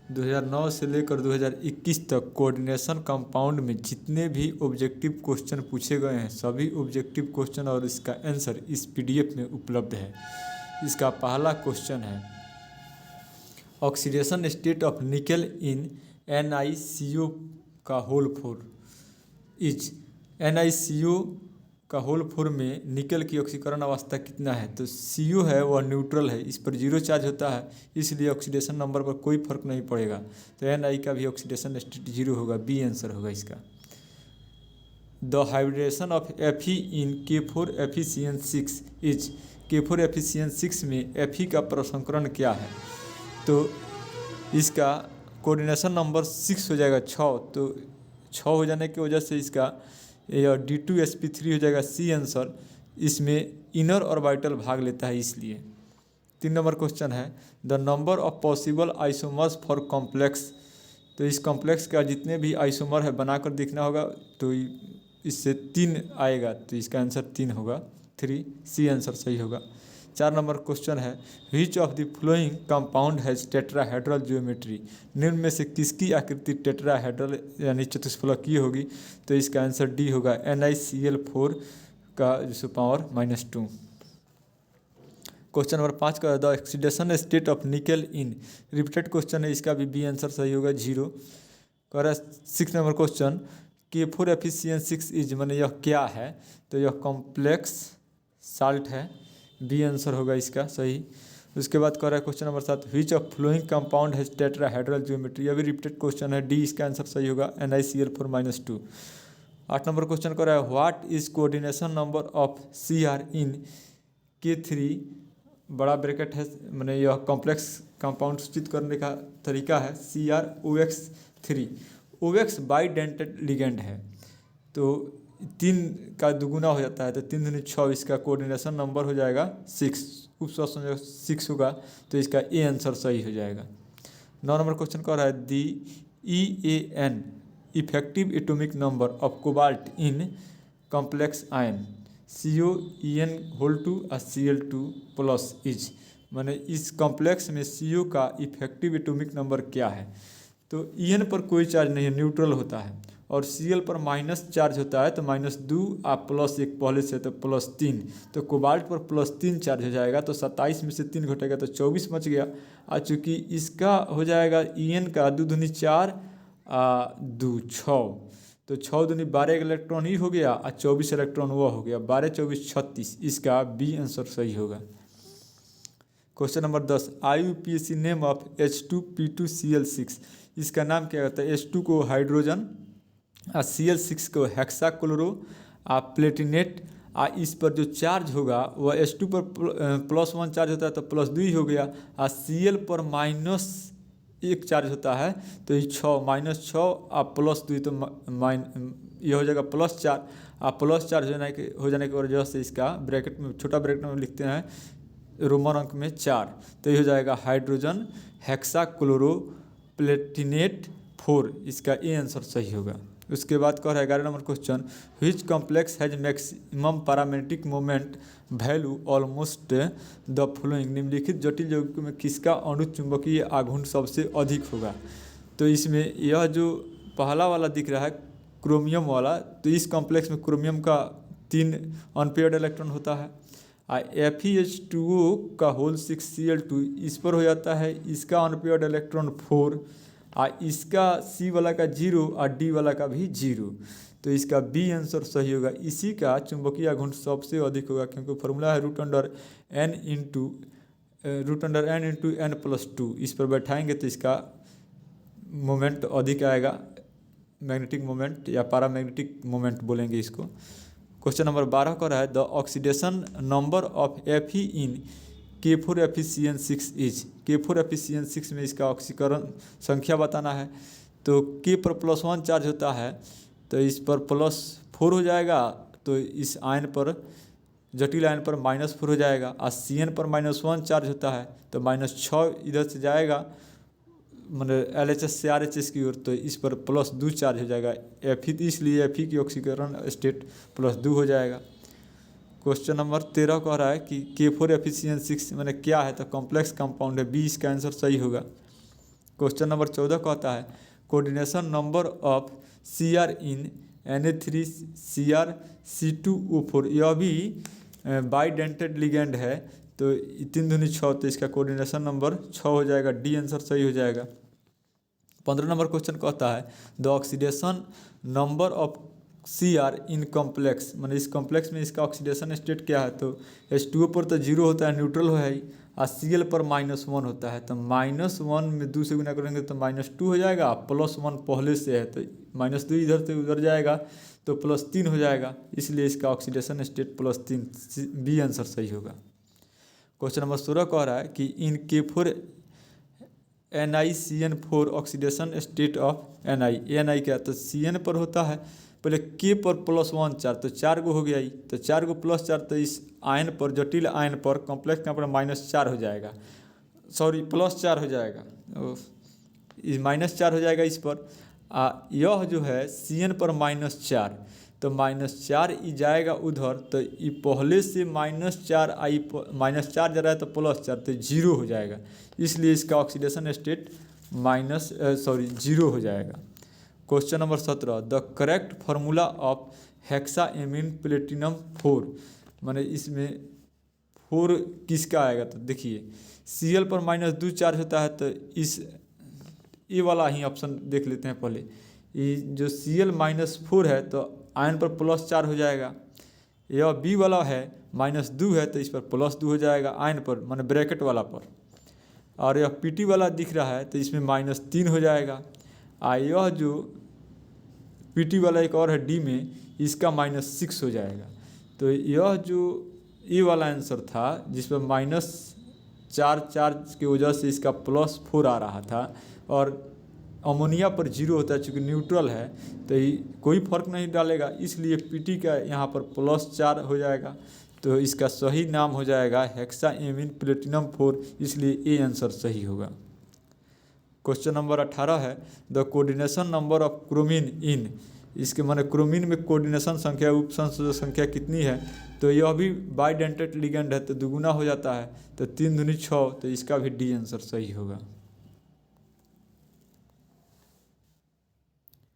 2009 से लेकर 2021 तक कोऑर्डिनेशन कंपाउंड में जितने भी ऑब्जेक्टिव क्वेश्चन पूछे गए हैं सभी ऑब्जेक्टिव क्वेश्चन और इसका आंसर इस पीडीएफ में उपलब्ध है। इसका पहला क्वेश्चन है, oxidation state of nickel in NiCO का होल 4 इज। NiCO का होल 4 में निकेल की ऑक्सीकरण अवस्था कितना है? तो CO है वह न्यूट्रल है, इस पर जीरो चार्ज होता है, इसलिए ऑक्सीडेशन नंबर पर कोई फर्क नहीं पड़ेगा। तो Ni का भी ऑक्सीडेशन स्टेट जीरो होगा, बी आंसर होगा इसका। The hybridization of Fe in K4FeCN6 is. K4FeCN6 में Fe का प्रसंस्करण क्या है? तो इसका कोऑर्डिनेशन नंबर 6 हो जाएगा 6, तो 6 हो जाने की वजह से इसका D2sp3 हो जाएगा, सी आंसर। इसमें इनर ऑर्बिटल भाग लेता है इसलिए। 3 नंबर क्वेश्चन है, the number of possible isomers for complex. तो इस कॉम्प्लेक्स का जितने भी आइसोमर है बनाकर देखना होगा, तो इससे 3 आएगा, तो इसका आंसर 3 होगा, 3 सी आंसर सही होगा। 4 नंबर क्वेश्चन है, which of the following compound has tetrahedral geometry. निम्न में से किसकी आकृति टेट्राहेड्रल यानी चतुष्फलकीय होगी? तो इसका आंसर डी होगा, NiCl4 का पावर -2। क्वेश्चन नंबर 5 का, the oxidation state of nickel in. Repeated question है, इसका भी बी आंसर सही होगा, 0। कह रहा है 6 नंबर क्वेश्चन, K4FeCN6 इज, मैंने यह क्या है? तो यह कॉम्प्लेक्स साल्ट है, बी आंसर होगा इसका सही। उसके बाद कह रहा है question number 7, which of following compound has tetrahedral geometry. अभी रिपीटेड क्वेश्चन है, डी इसका आंसर सही होगा, NiCl4 -2। 8 नंबर क्वेश्चन कह रहा है, what is coordination number of Cr in K3 बड़ा ब्रैकेट है, मैंने यह कॉम्प्लेक्स कंपाउंड सूचित करने का तरीका है, CrOX3। OX बाइडेंटेड लिगेंड है, तो 3 का दुगुना हो जाता है, तो 3 दूनी 6, इसका कोऑर्डिनेशन नंबर हो जाएगा 6, उपसॉल्यूशन 6 होगा, तो इसका ए आंसर सही हो जाएगा। 9 नंबर क्वेश्चन कह रहा है, दी EAN effective atomic number of cobalt in complex ion COEN2 और Cl2+ इज। माने इस कॉम्प्लेक्स में CO का इफेक्टिव एटॉमिक नंबर क्या है? तो EN पर कोई चार्ज नहीं है, न्यूट्रल होता है, और Cl पर माइनस चार्ज होता है, तो -2 आप +1 पहले से, तो +3, तो कोबाल्ट पर +3 चार्ज हो जाएगा, तो 27 में से 3 घटेगा तो 24 बच गया। और चूँकि इसका हो जाएगा EN का 2 दूनी 4 2 6, तो 6 दूनी 12 इलेक्ट्रॉन ही हो गया, और 24 इलेक्ट्रॉन वह हो गया, 12 24 36, इसका बी आंसर सही होगा। Question number 10, IUPAC name of H2P2Cl6। इसका नाम क्या होता है? H2 को हाइड्रोजन, Cl6 को हेक्साक्लोरो प्लेटिनेट। इस पर जो चार्ज होगा वह H2 पर +1 चार्ज होता है, तो +2 ही हो गया, और Cl पर -1 चार्ज होता है, तो ये 6 -6 और +2, तो ये हो जाएगा +4। प्लस चार्ज हो जाने की वजह से इसका ब्रैकेट में, छोटा ब्रैकेट में लिखते हैं रोमन अंक में 4, तो ये हो जाएगा हाइड्रोजन हेक्साक्लोरो प्लेटिनेट 4, इसका ए आंसर सही होगा। उसके बाद कह रहा है 11 number question, which complex has maximum paramagnetic moment value almost the following. निम्नलिखित जटिल यौगिकों में किसका अणुचुंबकीय आघूर्ण सबसे अधिक होगा? तो इसमें यह जो पहला वाला दिख रहा है क्रोमियम वाला, तो इस कॉम्प्लेक्स में क्रोमियम का 3 अनपेयर्ड इलेक्ट्रॉन होता है। FeH2O का होल 6 Cl2 इस पर हो जाता है, इसका अनपेयर्ड इलेक्ट्रॉन 4, इसका C वाला का 0 और D वाला का भी 0, तो इसका बी आंसर सही होगा। इसी का चुंबकीय आघूर्ण सबसे अधिक होगा, क्योंकि फॉर्मूला है √n × n+2। इस पर बैठाएंगे तो इसका मोमेंट अधिक आएगा, मैग्नेटिक मोमेंट या पैरामैग्नेटिक मोमेंट बोलेंगे इसको। क्वेश्चन नंबर 12 का रहा है, the oxidation number of Fe in K4FeCN6 is. K4FeCN6 में इसका ऑक्सीकरण संख्या बताना है, तो K पर +1 चार्ज होता है, तो इस पर +4 हो जाएगा, तो इस आयन पर, जटिल आयन पर -4 हो जाएगा, और Cn पर -1 चार्ज होता है, तो -6 इधर से जाएगा, मतलब LHS से RHS की ओर, तो इस पर +2 चार्ज हो जाएगा Fe, इसलिए Fe की ऑक्सीकरण स्टेट +2 हो जाएगा। क्वेश्चन नंबर 13 कह रहा है कि K4FeCN6 मैंने क्या है? तो कॉम्प्लेक्स कंपाउंड है, बी इसका आंसर सही होगा। क्वेश्चन नंबर 14 कहता है coordination number of Cr in Na3Cr C2O4। यह भी बाइडेंटेड लिगेंड है, तो 3 दूनी 6, तो इसका कोऑर्डिनेशन नंबर 6 हो जाएगा, डी आंसर सही हो जाएगा। 15 नंबर क्वेश्चन कहता है the oxidation number of Cr in complex, मतलब इस कॉम्प्लेक्स में इसका ऑक्सीडेशन स्टेट क्या है, तो H2O पर तो 0 होता है, न्यूट्रल है ही, और Cl पर -1 होता है, तो -1 में 2 से गुना करेंगे तो -2 हो जाएगा, +1 पहले से है तो -2 इधर से उधर जाएगा तो +3 हो जाएगा, इसलिए इसका ऑक्सीडेशन स्टेट +3, बी आंसर सही होगा। क्वेश्चन नंबर 16 कह रहा है कि इन K4NiCN4 oxidation state of Ni क्या, तो Cn पर होता है, पहले K पर +1 4, तो 4 गो हो गया ही, तो 4 गो +4, तो इस आयन पर, जटिल आयन पर कॉम्प्लेक्स का पर -4 हो जाएगा, सॉरी +4 हो जाएगा, -4 हो जाएगा इस पर। यह जो है Cn पर -4, तो -4 ई जाएगा उधर, तो ये पहले से -4 आई, -4 जा रहा है तो +4, तो 0 हो जाएगा, इसलिए इसका ऑक्सीडेशन स्टेट 0 हो जाएगा। Question number 17 the correct formula of hexaammine platinum 4, माने इसमें 4 किसका आएगा, तो देखिए Cl पर -2 चार्ज होता है, तो इस ये वाला ही ऑप्शन देख लेते हैं पहले, ये जो Cl -4 है तो आयन पर +4 हो जाएगा, यह बी वाला है -2 है तो इस पर +2 हो जाएगा आयन पर, माने ब्रैकेट वाला पर, और यह Pt वाला दिख रहा है तो इसमें -3 हो जाएगा, यह जो Pt वाला एक और है डी में, इसका -6 हो जाएगा, तो यह जो ये वाला आंसर था जिस पर -4 चार्ज की वजह से इसका +4 आ रहा था, और अमोनिया पर 0 होता है, चूँकि न्यूट्रल है तो ये कोई फर्क नहीं डालेगा, इसलिए Pt का यहाँ पर +4 हो जाएगा, तो इसका सही नाम हो जाएगा हेक्साएमिन प्लेटिनम 4, इसलिए ए आंसर सही होगा। क्वेश्चन नंबर 18 है द कोऑर्डिनेशन नंबर ऑफ क्रोमीन इन, इसके माने क्रोमीन में कोऑर्डिनेशन संख्या, उप संयोजक संख्या कितनी है, तो यह भी बाइडेंटेड लिगेंड है तो दुगुना हो जाता है, तो 3 दूनी 6, तो इसका भी डी आंसर सही होगा।